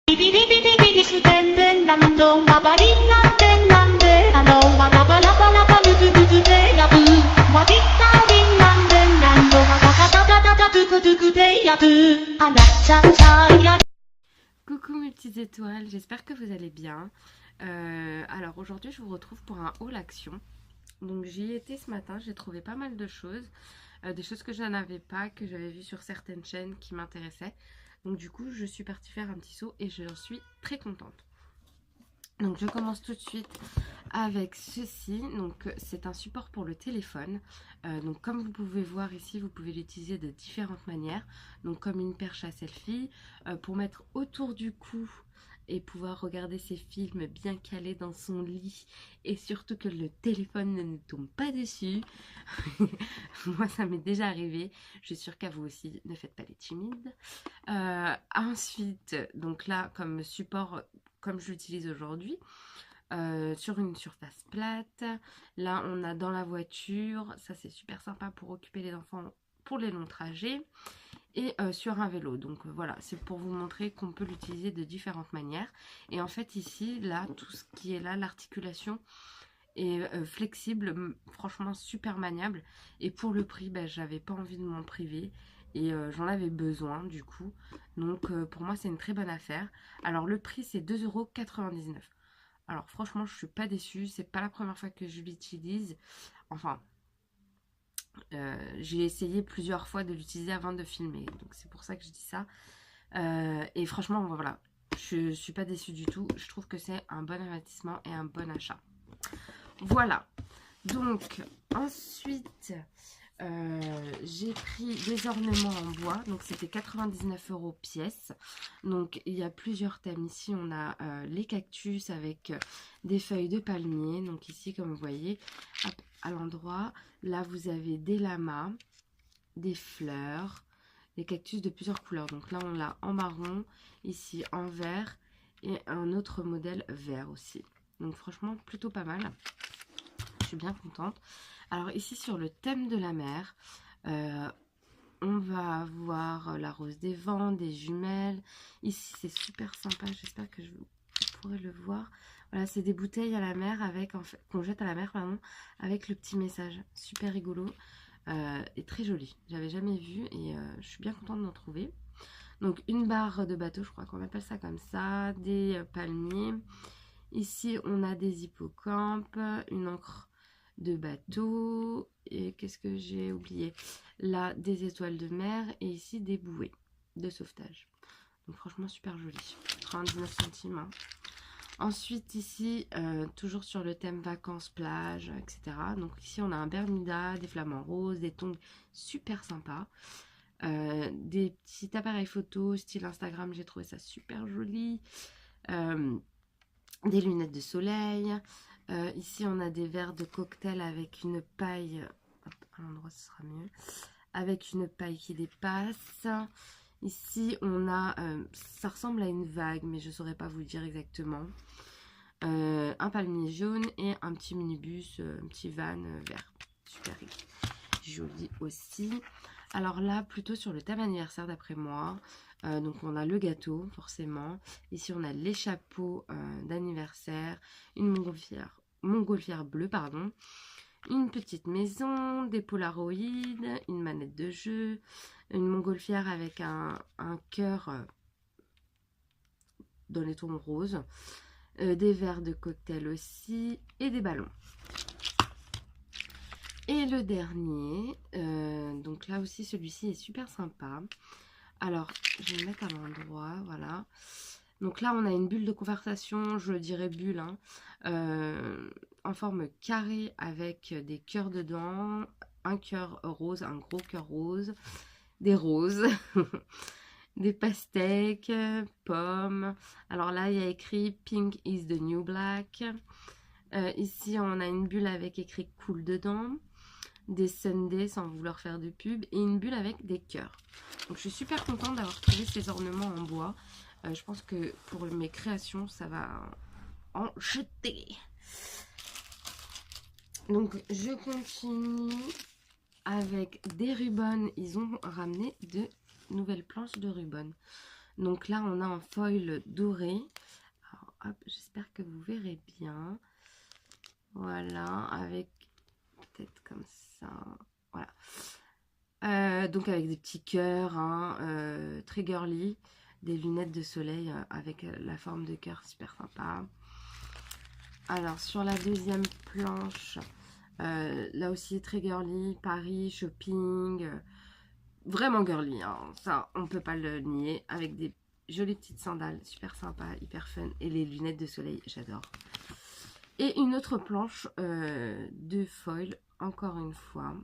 ビリビリビリステンデンランドマバリなんてなんでワラバラバラバルズブズでやぶワディタリンなんでランドガガガガガガトゥクトゥクでやぶあらちゃちゃや。Coucou mes petites étoiles, j'espère que vous allez bien. Alors aujourd'hui je vous retrouve pour un haul action. Donc j'y étais ce matin, j'ai trouvé pas mal de choses. Des choses que je n'avais pas, que j'avais vues sur certaines chaînes qui m'intéressaient. Donc du coup je suis partie faire un petit saut et je suis très contente. Donc je commence tout de suite avec ceci. Donc c'est un support pour le téléphone. Donc comme vous pouvez voir ici, vous pouvez l'utiliser de différentes manières. Donc comme une perche à selfie, pour mettre autour du cou et pouvoir regarder ses films bien calés dans son lit et surtout que le téléphone ne nous tombe pas dessus. Moi ça m'est déjà arrivé, je suis sûre qu'à vous aussi, ne faites pas les timides. Ensuite, donc là comme support, comme je l'utilise aujourd'hui, sur une surface plate. Là on a dans la voiture, ça c'est super sympa pour occuper les enfants pour les longs trajets, et sur un vélo. Donc voilà, c'est pour vous montrer qu'on peut l'utiliser de différentes manières. Et en fait ici, là, tout ce qui est là, l'articulation est flexible, franchement super maniable. Et pour le prix, bah, j'avais pas envie de m'en priver. Et j'en avais besoin du coup. Donc pour moi c'est une très bonne affaire. Alors le prix c'est 2,99 €. Alors franchement je suis pas déçue. C'est pas la première fois que je l'utilise. Enfin... j'ai essayé plusieurs fois de l'utiliser avant de filmer, donc c'est pour ça que je dis ça. Et franchement, voilà, je suis pas déçue du tout. Je trouve que c'est un bon investissement et un bon achat. Voilà. Donc ensuite, j'ai pris des ornements en bois. Donc c'était 99 € pièce. Donc il y a plusieurs thèmes. Ici on a les cactus avec des feuilles de palmier. Donc ici comme vous voyez, hop, à l'endroit, là vous avez des lamas, des fleurs, des cactus de plusieurs couleurs. Donc là on l'a en marron, ici en vert et un autre modèle vert aussi. Donc franchement plutôt pas mal. Je suis bien contente. Alors ici sur le thème de la mer, on va avoir la rose des vents, des jumelles. Ici c'est super sympa, j'espère que vous pourrez le voir. Voilà, c'est des bouteilles à la mer avec, en fait, qu'on jette à la mer, pardon, avec le petit message. Super rigolo et très joli. J'avais jamais vu et je suis bien contente d'en trouver. Donc une barre de bateau, je crois qu'on appelle ça comme ça, des palmiers. Ici on a des hippocampes, une encre de bateau, et qu'est-ce que j'ai oublié, là des étoiles de mer, et ici des bouées de sauvetage. Donc franchement super joli, 99 centimes hein. Ensuite ici, toujours sur le thème vacances, plage, etc. Donc ici on a un Bermuda, des flamants roses, des tongs super sympas. Des petits appareils photo style Instagram, j'ai trouvé ça super joli. Des lunettes de soleil. Ici on a des verres de cocktail avec une paille, hop, à l'endroit ce sera mieux, avec une paille qui dépasse. Ici on a, ça ressemble à une vague mais je saurais pas vous le dire exactement, un palmier jaune et un petit minibus, un petit van vert, super joli aussi. Alors là plutôt sur le thème anniversaire d'après moi. Donc on a le gâteau forcément, ici on a les chapeaux d'anniversaire, une montgolfière bleue pardon, une petite maison, des polaroïdes, une manette de jeu, une montgolfière avec un cœur dans les tons roses, des verres de cocktail aussi et des ballons. Et le dernier, donc là aussi celui-ci est super sympa. Alors, je vais le mettre à l'endroit, voilà. Donc là, on a une bulle de conversation, je dirais bulle, hein, en forme carrée avec des cœurs dedans, un cœur rose, un gros cœur rose, des roses, des pastèques, pommes. Alors là, il y a écrit Pink is the new black. Ici, on a une bulle avec écrit cool dedans. Des sundaes sans vouloir faire de pub et une bulle avec des cœurs. Donc je suis super contente d'avoir trouvé ces ornements en bois. Je pense que pour mes créations ça va en jeter. Donc je continue avec des ribbons. Ils ont ramené de nouvelles planches de ribbons. Donc là, on a un foil doré. Alors, hop, j'espère que vous verrez bien. Voilà, avec peut-être comme ça. Voilà. Donc avec des petits cœurs, hein, très girly. Des lunettes de soleil avec la forme de cœur, super sympa. Alors, sur la deuxième planche, là aussi très girly, Paris, shopping, vraiment girly, hein, ça on peut pas le nier, avec des jolies petites sandales, super sympa, hyper fun, et les lunettes de soleil, j'adore. Et une autre planche de foil, encore une fois.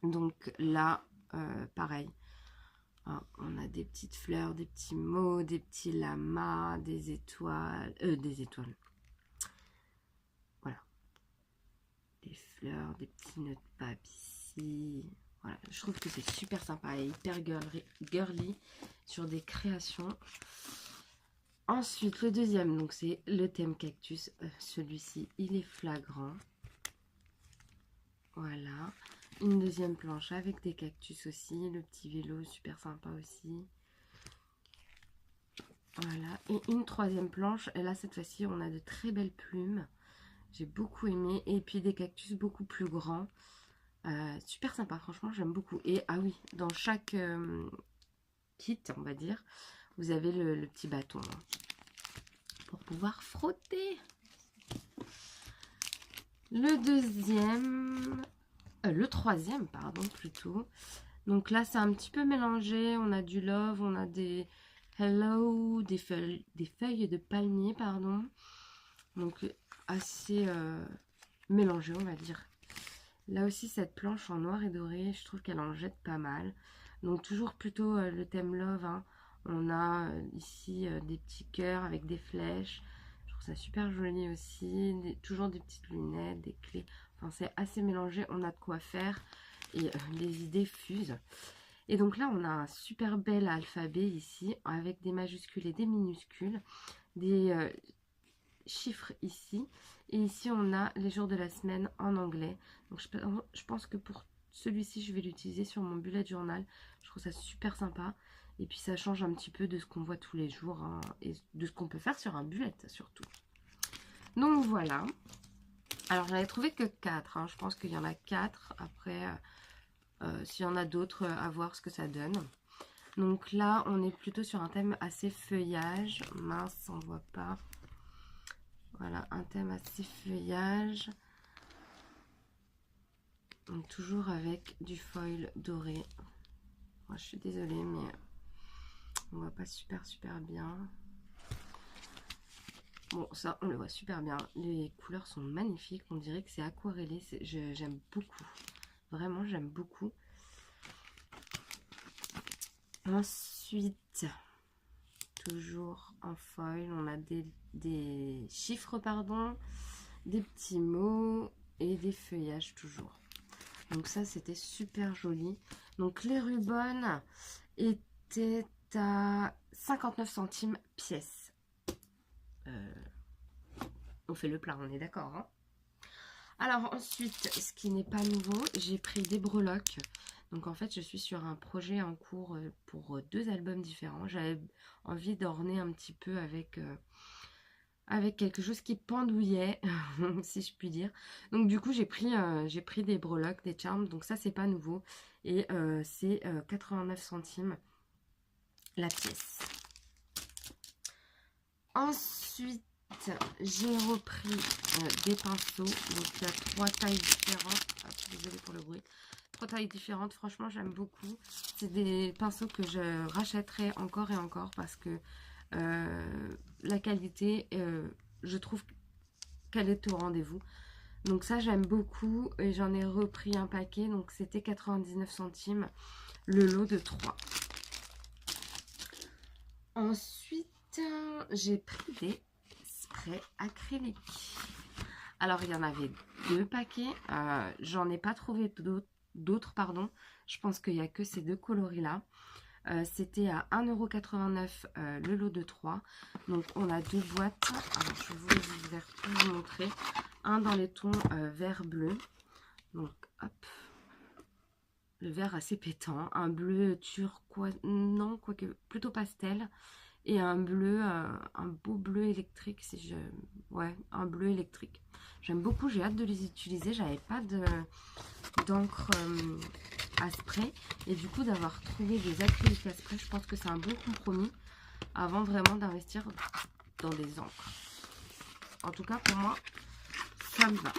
Donc là, pareil, hein, on a des petites fleurs, des petits mots, des petits lamas, des étoiles, voilà, des fleurs, des petits nœuds de pape ici. Voilà, je trouve que c'est super sympa et hyper girly sur des créations. Ensuite, le deuxième, donc c'est le thème cactus. Celui-ci, il est flagrant. Voilà. Une deuxième planche avec des cactus aussi. Le petit vélo, super sympa aussi. Voilà. Et une troisième planche. Et là, cette fois-ci, on a de très belles plumes. J'ai beaucoup aimé. Et puis des cactus beaucoup plus grands. Super sympa, franchement, j'aime beaucoup. Et ah oui, dans chaque kit, on va dire, vous avez le petit bâton hein, pour pouvoir frotter. Le troisième, pardon, plutôt. Donc là, c'est un petit peu mélangé. On a du love, on a des hello, des feuilles de palmier, pardon. Donc assez mélangé, on va dire. Là aussi, cette planche en noir et doré, je trouve qu'elle en jette pas mal. Donc toujours plutôt le thème love. Hein. On a ici des petits cœurs avec des flèches. Je trouve ça super joli aussi. Toujours des petites lunettes, des clés. Enfin, c'est assez mélangé. On a de quoi faire. Et les idées fusent. Et donc là, on a un super bel alphabet ici. Avec des majuscules et des minuscules. Des chiffres ici. Et ici, on a les jours de la semaine en anglais. Donc, je pense que pour celui-ci, je vais l'utiliser sur mon bullet journal. Je trouve ça super sympa. Et puis, ça change un petit peu de ce qu'on voit tous les jours. Hein, et de ce qu'on peut faire sur un bullet, surtout. Donc, voilà. Alors, j'en ai trouvé que 4. Hein. Je pense qu'il y en a 4. Après, s'il y en a d'autres, à voir ce que ça donne. Donc là, on est plutôt sur un thème assez feuillage. Mince, on ne voit pas. Voilà, un thème assez feuillage. Donc, toujours avec du foil doré. Moi, je suis désolée, mais on voit pas super bien. Bon, ça, on le voit super bien. Les couleurs sont magnifiques. On dirait que c'est aquarellé. J'aime beaucoup. Vraiment, j'aime beaucoup. Ensuite, toujours en foil, on a des chiffres, pardon, des petits mots et des feuillages toujours. Donc ça, c'était super joli. Donc les rubans étaient à 59 centimes pièce. On fait le plein, on est d'accord, hein? Alors ensuite, ce qui n'est pas nouveau, j'ai pris des breloques. Donc en fait, je suis sur un projet en cours pour 2 albums différents. J'avais envie d'orner un petit peu avec quelque chose qui pendouillait, si je puis dire. Donc du coup, j'ai pris des breloques, des charms. Donc ça, c'est pas nouveau. Et c'est 89 centimes la pièce. Ensuite, j'ai repris des pinceaux. Donc il y a 3 tailles différentes. Ah, désolée pour le bruit. 3 tailles différentes, franchement j'aime beaucoup. C'est des pinceaux que je rachèterai encore et encore parce que la qualité, je trouve qu'elle est au rendez-vous. Donc ça j'aime beaucoup et j'en ai repris un paquet. Donc c'était 99 centimes le lot de 3. Ensuite j'ai pris des sprays acryliques. Alors il y en avait 2 paquets. J'en ai pas trouvé d'autres, pardon. Je pense qu'il n'y a que ces 2 coloris là. C'était à 1,89 € le lot de 3. Donc on a 2 boîtes. Alors je vais vous montrer. Un dans les tons vert bleu. Donc hop. le vert assez pétant, un bleu turquoise, non, quoique plutôt pastel, et un bleu, un beau bleu électrique, si je... ouais, un bleu électrique. J'aime beaucoup, j'ai hâte de les utiliser, j'avais pas d'encre à spray, et du coup d'avoir trouvé des acryliques à spray, je pense que c'est un bon compromis avant vraiment d'investir dans des encres. En tout cas, pour moi, ça me va.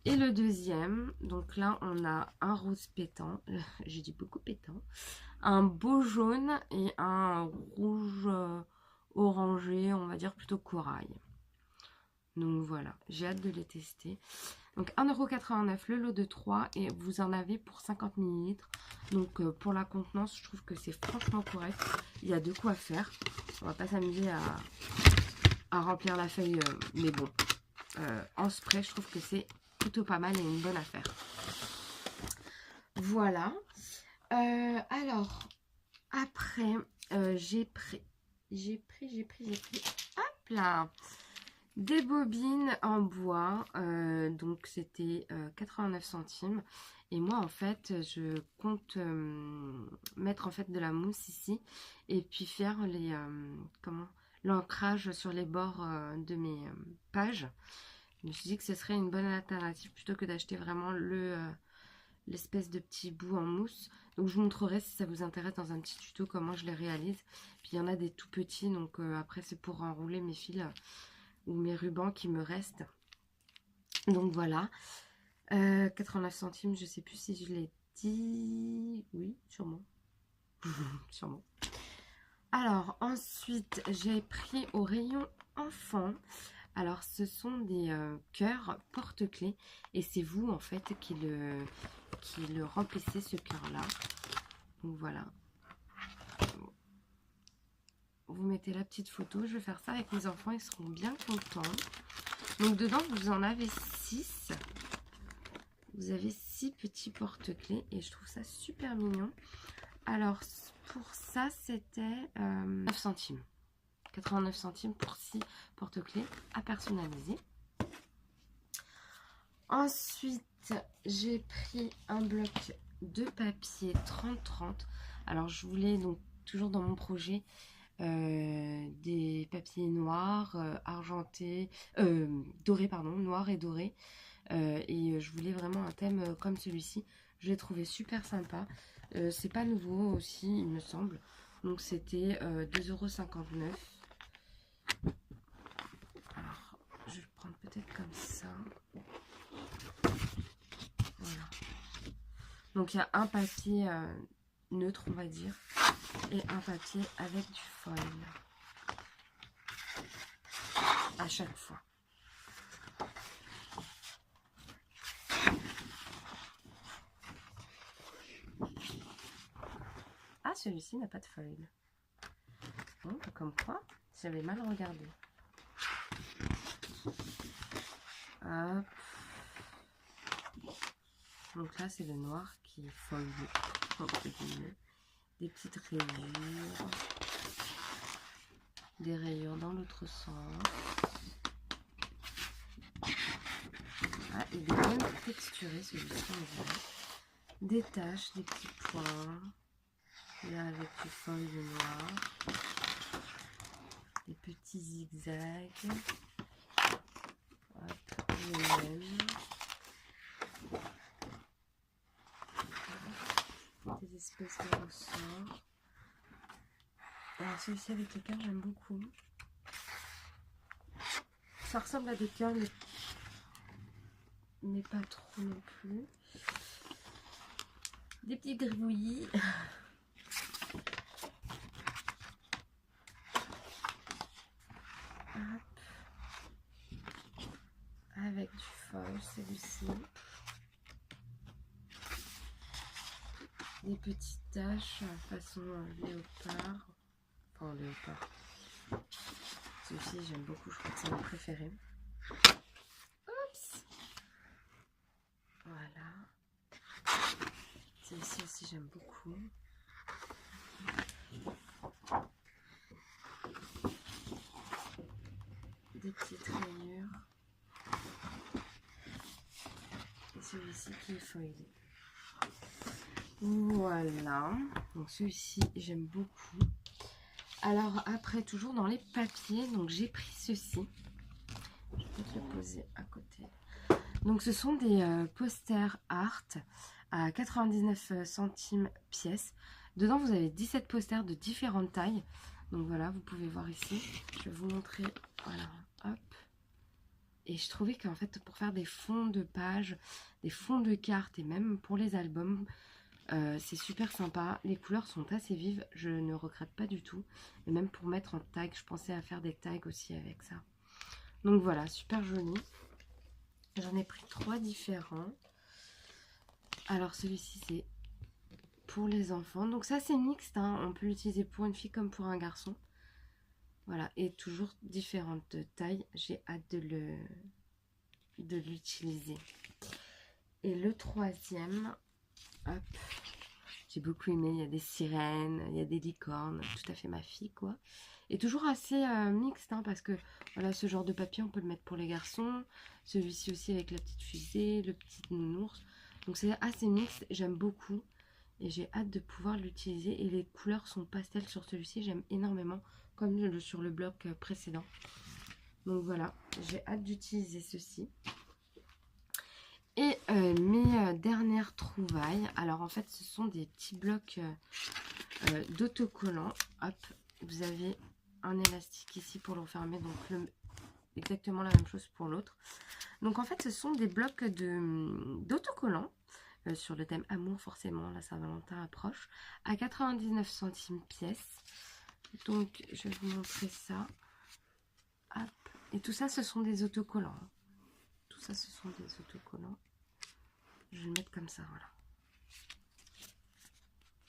Et le deuxième, donc là, on a un rose pétant, j'ai dit beaucoup pétant, un beau jaune et un rouge orangé, on va dire plutôt corail. Donc voilà, j'ai hâte de les tester. Donc 1,89 € le lot de 3 et vous en avez pour 50 ml. Donc pour la contenance, je trouve que c'est franchement correct. Il y a de quoi faire. On va pas s'amuser à remplir la feuille, mais bon, en spray, je trouve que c'est plutôt pas mal et une bonne affaire. Voilà. Alors, après, j'ai pris, hop là, des bobines en bois. Donc, c'était 89 centimes. Et moi, en fait, je compte mettre en fait de la mousse ici et puis faire les, l'ancrage sur les bords de mes pages. Je me suis dit que ce serait une bonne alternative plutôt que d'acheter vraiment l'espèce de petit bout en mousse. Donc je vous montrerai si ça vous intéresse dans un petit tuto comment je les réalise. Puis il y en a des tout petits, donc après c'est pour enrouler mes fils ou mes rubans qui me restent. Donc voilà. 89 centimes, je sais plus si je l'ai dit. Oui, sûrement. Sûrement. Alors ensuite j'ai pris au rayon enfant. Alors, ce sont des cœurs porte-clés et c'est vous, en fait, qui le remplissez, ce cœur-là. Donc, voilà. Vous mettez la petite photo. Je vais faire ça avec mes enfants. Ils seront bien contents. Donc, dedans, vous en avez 6. Vous avez 6 petits porte-clés et je trouve ça super mignon. Alors, pour ça, c'était 9 centimes. 89 centimes pour 6 porte-clés à personnaliser. Ensuite, j'ai pris un bloc de papier 30-30. Alors, je voulais donc toujours dans mon projet des papiers noirs, argentés, dorés, pardon, noirs et dorés. Et je voulais vraiment un thème comme celui-ci. Je l'ai trouvé super sympa. C'est pas nouveau aussi, il me semble. Donc, c'était 2,59 €. Alors, je vais le prendre peut-être comme ça. Voilà. Donc, il y a un papier neutre, on va dire, et un papier avec du foil à chaque fois. Ah, celui-ci n'a pas de foil. Bon, comme quoi, j'avais mal regardé. Hop. Donc là, c'est le noir qui est foilé. Des petites rayures. Des rayures dans l'autre sens. Ah, il est bien texturé celui-ci, on dirait. Des taches, des petits points. Là, avec du foil noir. Des petits zigzags. Hop, le même. Des espèces de ressorts. Alors celui-ci avec les cœurs, j'aime beaucoup. Ça ressemble à des cœurs, mais pas trop non plus. Des petits gribouillis. Avec du foil, celui-ci. Des petites taches façon léopard. Enfin, léopard. Celui-ci, j'aime beaucoup. Je crois que c'est mon préféré. Oups! Voilà. Celui-ci aussi, j'aime beaucoup. Des petites rayures. Et celui-ci qui est foilé. Voilà, donc celui-ci j'aime beaucoup. Alors après, toujours dans les papiers, donc j'ai pris ceci. Je vais te le poser à côté. Donc ce sont des posters art à 99 centimes pièce. Dedans vous avez 17 posters de différentes tailles. Donc voilà, vous pouvez voir ici. Je vais vous montrer. Voilà, hop. Et je trouvais qu'en fait pour faire des fonds de pages, des fonds de cartes et même pour les albums, c'est super sympa. Les couleurs sont assez vives, je ne regrette pas du tout. Et même pour mettre en tag, je pensais à faire des tags aussi avec ça. Donc voilà, super joli. J'en ai pris 3 différents. Alors celui-ci c'est pour les enfants. Donc ça c'est mixte, hein. On peut l'utiliser pour une fille comme pour un garçon. Voilà, et toujours différentes tailles. J'ai hâte de l'utiliser. Et le troisième, hop, j'ai beaucoup aimé. Il y a des sirènes, il y a des licornes, tout à fait ma fille quoi. Et toujours assez mixte, hein, parce que voilà, ce genre de papier on peut le mettre pour les garçons. Celui-ci aussi avec la petite fusée, le petit nounours. Donc c'est assez mixte, j'aime beaucoup. Et j'ai hâte de pouvoir l'utiliser. Et les couleurs sont pastel sur celui-ci, j'aime énormément. Comme sur le bloc précédent. Donc voilà, j'ai hâte d'utiliser ceci. Et mes dernières trouvailles. Alors en fait, ce sont des petits blocs d'autocollants. Hop, vous avez un élastique ici pour l'enfermer. Donc exactement la même chose pour l'autre. Donc en fait, ce sont des blocs d'autocollants. Sur le thème amour, forcément, la Saint-Valentin approche. À 99 centimes pièce. Donc, je vais vous montrer ça. Hop. Et tout ça, ce sont des autocollants. Tout ça, ce sont des autocollants. Je vais le mettre comme ça, voilà.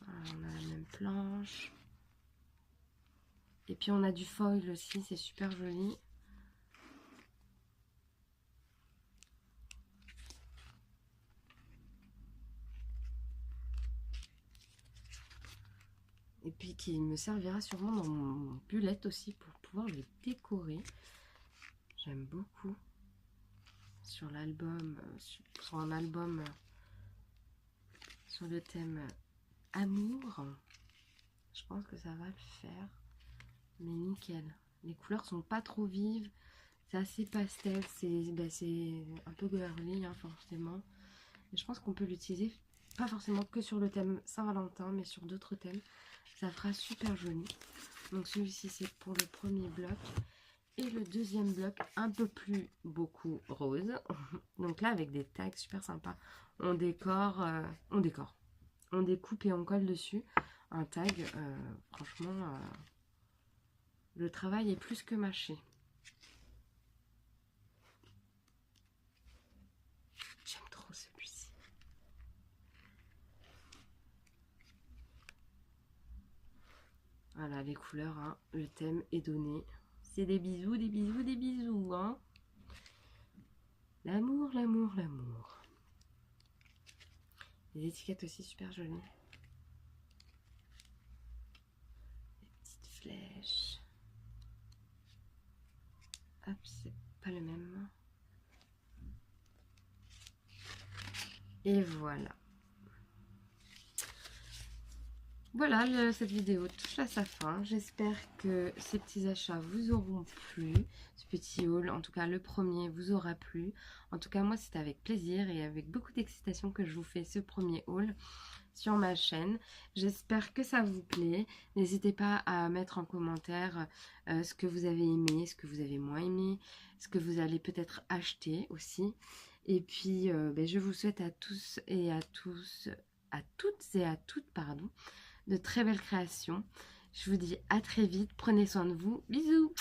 Voilà, on a la même planche. Et puis, on a du foil aussi, c'est super joli. Et puis, qui me servira sûrement dans mon bullette aussi pour pouvoir le décorer. J'aime beaucoup. Sur l'album, sur un album sur le thème amour, je pense que ça va le faire. Mais nickel. Les couleurs sont pas trop vives. C'est assez pastel. C'est un peu girly, hein, forcément. Et je pense qu'on peut l'utiliser pas forcément que sur le thème Saint-Valentin, mais sur d'autres thèmes. Ça fera super joli. Donc celui-ci, c'est pour le premier bloc. Et le deuxième bloc, un peu plus beaucoup rose. Donc là, avec des tags super sympas. On décore, on découpe et on colle dessus. Un tag, franchement, le travail est plus que mâché. J'aime trop celui-ci. Voilà, les couleurs, hein, le thème est donné. C'est des bisous, des bisous, des bisous, hein. L'amour, l'amour, l'amour. Les étiquettes aussi super jolies. Les petites flèches. Hop, c'est pas le même. Et voilà. Voilà, cette vidéo touche à sa fin. J'espère que ces petits achats vous auront plu. Ce petit haul, en tout cas le premier, vous aura plu. En tout cas, moi, c'était avec plaisir et avec beaucoup d'excitation que je vous fais ce premier haul sur ma chaîne. J'espère que ça vous plaît. N'hésitez pas à mettre en commentaire ce que vous avez aimé, ce que vous avez moins aimé, ce que vous allez peut-être acheter aussi. Et puis, je vous souhaite à tous et à tous, à toutes et à toutes, pardon, de très belles créations. Je vous dis à très vite. Prenez soin de vous. Bisous!